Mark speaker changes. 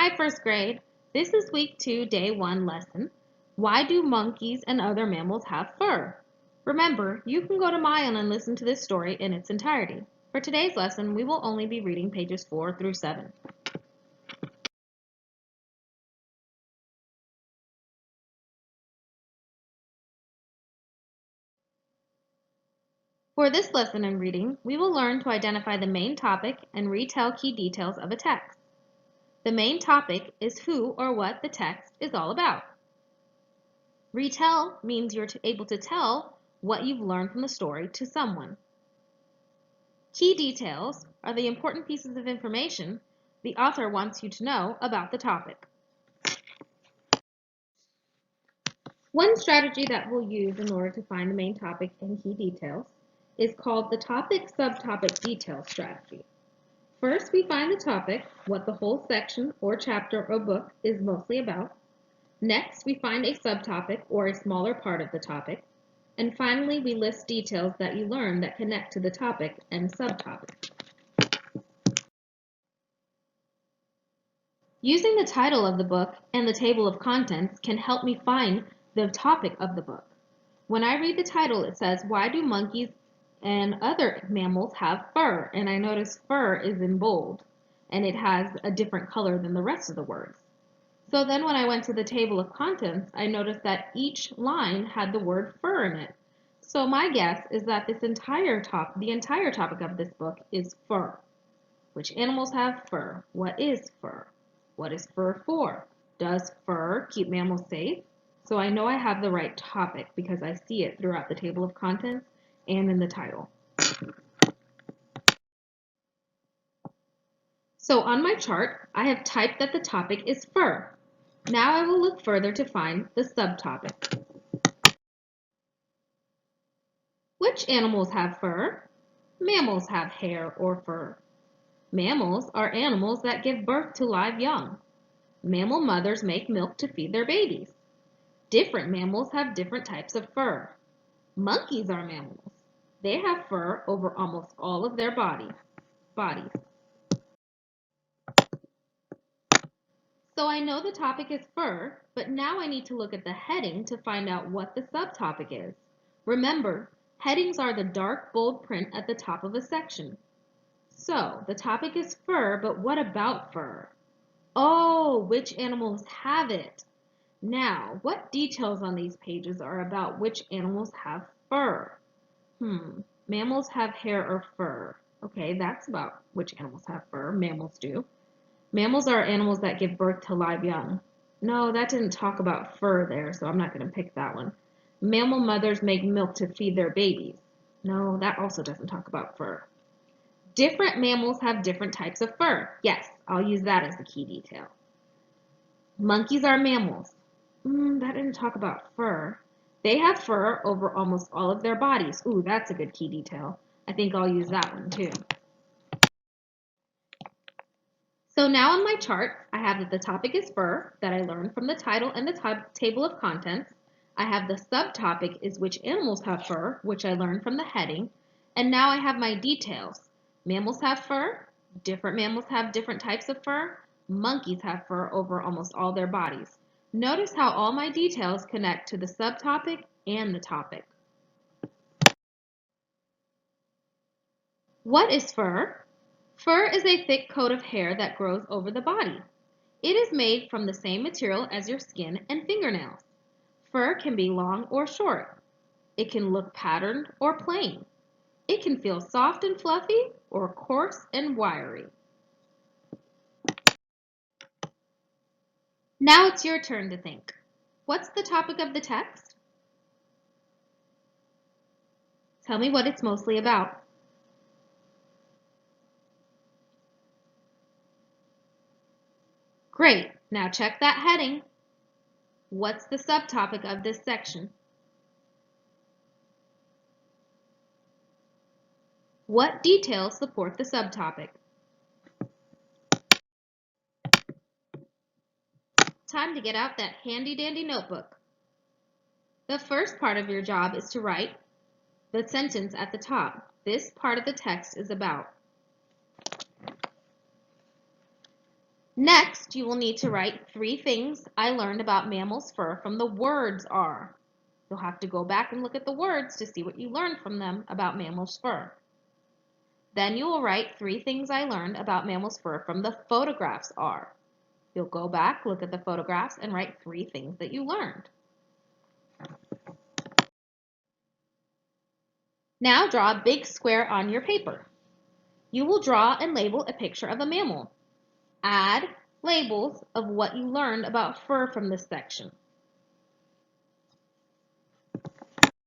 Speaker 1: Hi, first grade. This is week 2, day 1 lesson. Why do monkeys and other mammals have fur? Remember, you can go to Myon and listen to this story in its entirety. For today's lesson, we will only be reading pages 4 through 7. For this lesson and reading, we will learn to identify the main topic and retell key details of a text. The main topic is who or what the text is all about. Retell means you're able to tell what you've learned from the story to someone. Key details are the important pieces of information the author wants you to know about the topic. One strategy that we'll use in order to find the main topic and key details is called the topic-subtopic detail strategy. First, we find the topic, what the whole section or chapter or book is mostly about. Next, we find a subtopic or a smaller part of the topic. And finally, we list details that you learn that connect to the topic and subtopic. Using the title of the book and the table of contents can help me find the topic of the book. When I read the title, it says, why do monkeys and other mammals have fur? And I notice fur is in bold, and it has a different color than the rest of the words. So then when I went to the table of contents, I noticed that each line had the word fur in it. So my guess is that the entire topic of this book is fur. Which animals have fur? What is fur? What is fur for? Does fur keep mammals safe? So I know I have the right topic because I see it throughout the table of contents and in the title. So on my chart, I have typed that the topic is fur. Now I will look further to find the subtopic. Which animals have fur? Mammals have hair or fur. Mammals are animals that give birth to live young. Mammal mothers make milk to feed their babies. Different mammals have different types of fur. Monkeys are mammals. They have fur over almost all of their bodies. So I know the topic is fur, but now I need to look at the heading to find out what the subtopic is. Remember, headings are the dark, bold print at the top of a section. So, the topic is fur, but what about fur? Oh, which animals have it? Now, what details on these pages are about which animals have fur? Mammals have hair or fur. Okay, that's about which animals have fur. Mammals do. Mammals are animals that give birth to live young. No, that didn't talk about fur there, so I'm not going to pick that one. Mammal mothers make milk to feed their babies. No, that also doesn't talk about fur. Different mammals have different types of fur. Yes, I'll use that as the key detail. Monkeys are mammals. That didn't talk about fur. They have fur over almost all of their bodies. Ooh, that's a good key detail. I think I'll use that one too. So now on my chart, I have that the topic is fur, that I learned from the title and the table of contents. I have the subtopic is which animals have fur, which I learned from the heading. And now I have my details. Mammals have fur. Different mammals have different types of fur. Monkeys have fur over almost all their bodies. Notice how all my details connect to the subtopic and the topic. What is fur? Fur is a thick coat of hair that grows over the body. It is made from the same material as your skin and fingernails. Fur can be long or short. It can look patterned or plain. It can feel soft and fluffy or coarse and wiry. Now it's your turn to think. What's the topic of the text? Tell me what it's mostly about. Great, now check that heading. What's the subtopic of this section? What details support the subtopic? Time to get out that handy-dandy notebook. The first part of your job is to write the sentence at the top. This part of the text is about. Next, you will need to write 3 things I learned about mammals' fur from the words are. You'll have to go back and look at the words to see what you learned from them about mammals' fur. Then you will write 3 things I learned about mammals' fur from the photographs are. You'll go back, look at the photographs, and write 3 things that you learned. Now draw a big square on your paper. You will draw and label a picture of a mammal. Add labels of what you learned about fur from this section.